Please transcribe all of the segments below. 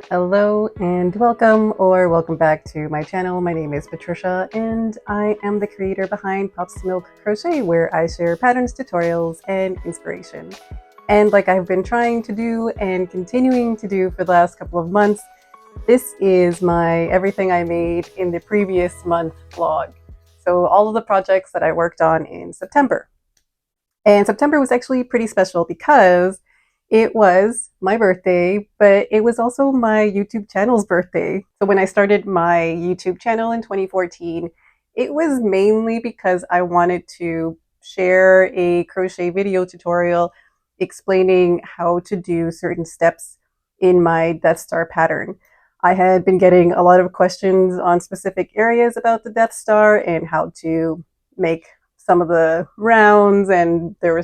Hello and welcome back to my channel. My name is Patricia and I am the creator behind Pops to Milk Crochet, where I share patterns, tutorials, and inspiration. And like I've been trying to do and continuing to do for the last couple of months, this is my everything I made in the previous month vlog. So all of the projects that I worked on in September. And September was actually pretty special because it was my birthday, but it was also my YouTube channel's birthday. So when I started my YouTube channel in 2014, it was mainly because I wanted to share a crochet video tutorial explaining how to do certain steps in my Death Star pattern. I had been getting a lot of questions on specific areas about the Death Star and how to make some of the rounds, and there were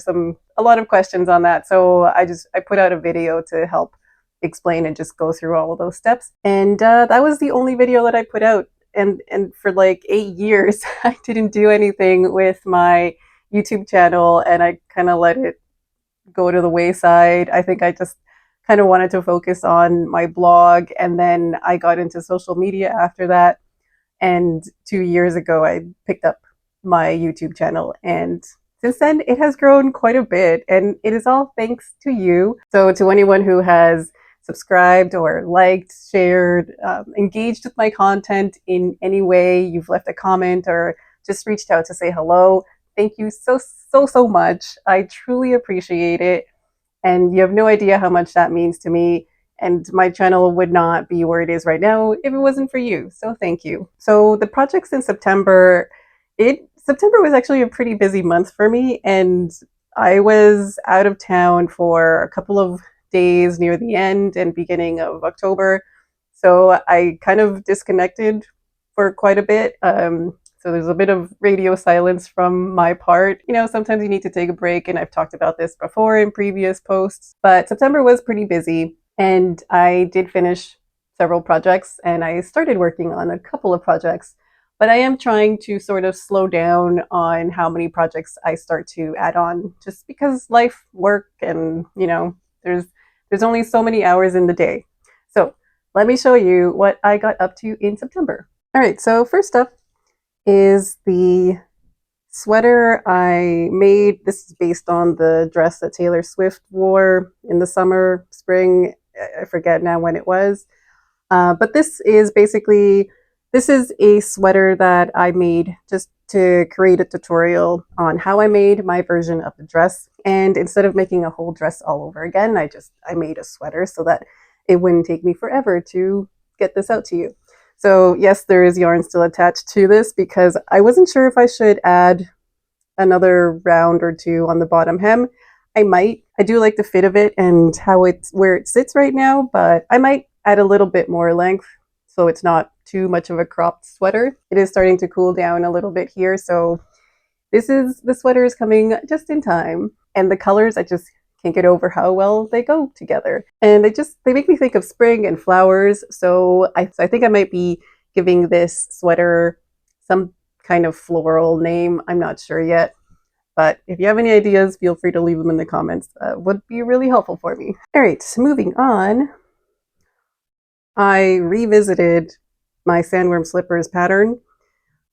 a lot of questions on that. So I put out a video to help explain and just go through all of those steps. And that was the only video that I put out. And for like 8 years, I didn't do anything with my YouTube channel, and I kind of let it go to the wayside. I think I just kind of wanted to focus on my blog, and then I got into social media after that. And 2 years ago, I picked up my YouTube channel, and since then it has grown quite a bit, and it is all thanks to you. So to anyone who has subscribed or liked, shared, engaged with my content in any way, you've left a comment or just reached out to say hello, thank you so much. I truly appreciate it, and you have no idea how much that means to me. And my channel would not be where it is right now if it wasn't for you. So thank you. So the projects in September was actually a pretty busy month for me, and I was out of town for a couple of days near the end and beginning of October. So I kind of disconnected for quite a bit. So there's a bit of radio silence from my part. You know, sometimes you need to take a break, and I've talked about this before in previous posts. But September was pretty busy, and I did finish several projects, and I started working on a couple of projects. But I am trying to sort of slow down on how many projects I start to add on, just because life, work, and there's only so many hours in the day. So let me show you what I got up to in September. All right, so first up is the sweater I made. This is based on the dress that Taylor Swift wore in the summer, spring. I forget now when it was. But this is a sweater that I made just to create a tutorial on how I made my version of the dress. And instead of making a whole dress all over again, I made a sweater so that it wouldn't take me forever to get this out to you. So yes, there is yarn still attached to this because I wasn't sure if I should add another round or two on the bottom hem. I might. I do like the fit of it and where it sits right now, but I might add a little bit more length so it's not too much of a cropped sweater. It is starting to cool down a little bit here, so the sweater is coming just in time. And the colors, I just can't get over how well they go together. And they make me think of spring and flowers, so I think I might be giving this sweater some kind of floral name. I'm not sure yet. But if you have any ideas, feel free to leave them in the comments. Would be really helpful for me. All right, moving on. I revisited my Sandworm slippers pattern,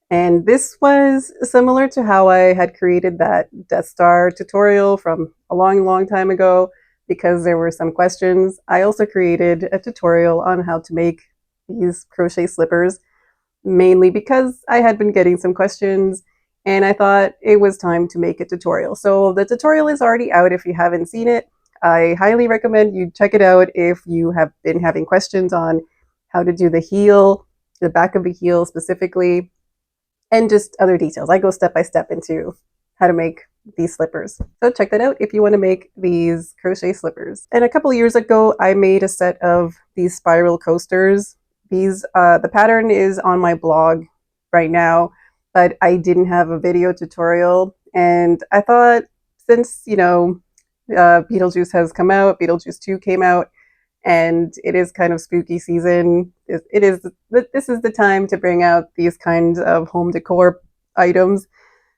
and this was similar to how I had created that Death Star tutorial from a long time ago because there were some questions. I also created a tutorial on how to make these crochet slippers, mainly because I had been getting some questions and I thought it was time to make a tutorial. So the tutorial is already out if you haven't seen it. I highly recommend you check it out if you have been having questions on how to do the heel, the back of the heel specifically, and just other details. I go step by step into how to make these slippers. So check that out if you want to make these crochet slippers. And a couple of years ago, I made a set of these spiral coasters. The pattern is on my blog right now, but I didn't have a video tutorial. And I thought since, Beetlejuice has come out, Beetlejuice 2 came out, and it is kind of spooky season. This is the time to bring out these kinds of home decor items.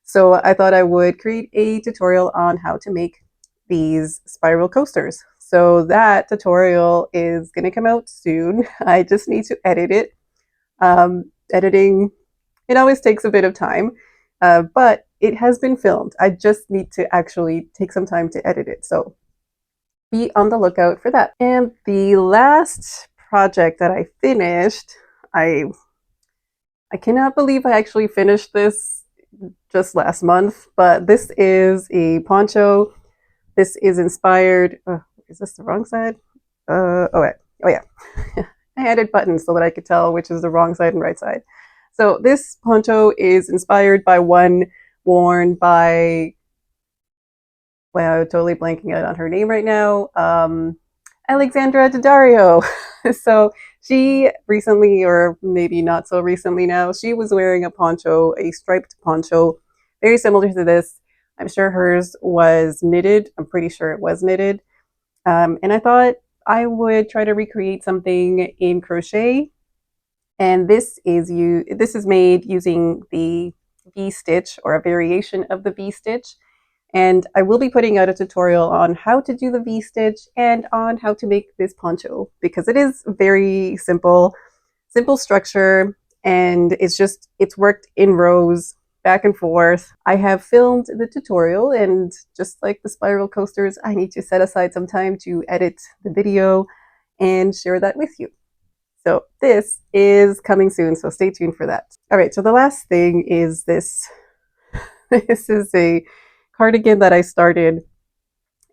So I thought I would create a tutorial on how to make these spiral coasters. So that tutorial is going to come out soon. I just need to edit it. Editing, it always takes a bit of time, but it has been filmed. I just need to actually take some time to edit it. So be on the lookout for that. And the last project that I finished, I cannot believe I actually finished this just last month, but this is a poncho. This is inspired. Is this the wrong side? Oh, wait. Oh, yeah. I added buttons so that I could tell which is the wrong side and right side. So this poncho is inspired by one worn by, well, I'm totally blanking out on her name right now, Alexandra Daddario. So she recently, or maybe not so recently now, she was wearing a poncho, a striped poncho, very similar to this. I'm sure hers was knitted. I'm pretty sure it was knitted. And I thought I would try to recreate something in crochet. And this is made using the V-stitch, or a variation of the V-stitch. And I will be putting out a tutorial on how to do the V-stitch and on how to make this poncho, because it is very simple structure, and it's worked in rows back and forth. I have filmed the tutorial, and just like the spiral coasters, I need to set aside some time to edit the video and share that with you. So this is coming soon, so stay tuned for that. All right, so the last thing is this. This is a cardigan that I started,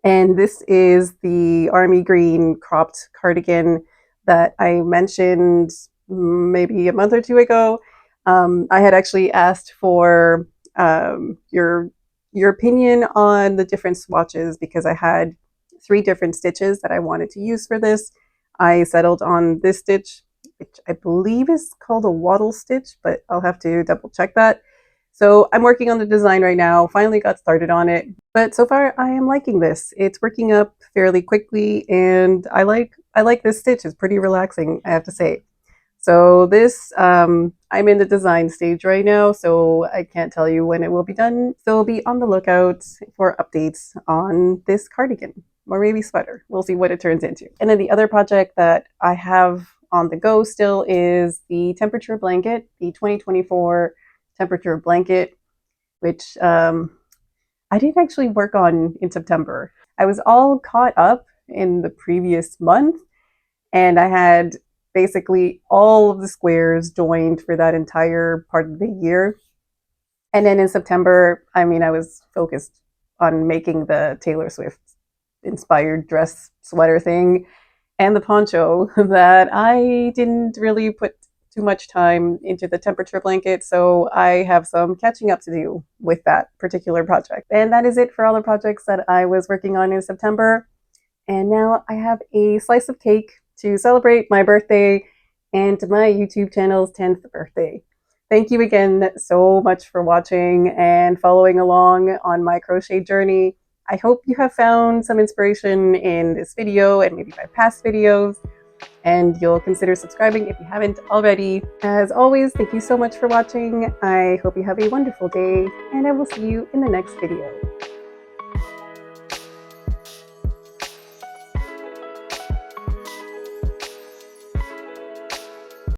and this is the army green cropped cardigan that I mentioned maybe a month or two ago. I had actually asked for your opinion on the different swatches, because I had 3 different stitches that I wanted to use for this. I settled on this stitch, which I believe is called a wattle stitch, but I'll have to double check that. So I'm working on the design right now, finally got started on it, but so far I am liking this. It's working up fairly quickly, and I like this stitch. It's pretty relaxing, I have to say. So this, I'm in the design stage right now, so I can't tell you when it will be done. So be on the lookout for updates on this cardigan, or maybe sweater. We'll see what it turns into. And then the other project that I have on the go still is the temperature blanket, the 2024 temperature blanket, which I didn't actually work on in September. I was all caught up in the previous month, and I had basically all of the squares joined for that entire part of the year. And then in September, I mean, I was focused on making the Taylor Swift inspired dress sweater thing and the poncho, that I didn't really put too much time into the temperature blanket, so I have some catching up to do with that particular project. And that is it for all the projects that I was working on in September. And now I have a slice of cake to celebrate my birthday and my YouTube channel's 10th birthday. Thank you again so much for watching and following along on my crochet journey. I hope you have found some inspiration in this video and maybe my past videos, and you'll consider subscribing if you haven't already. As always, thank you so much for watching. I hope you have a wonderful day, and I will see you in the next video.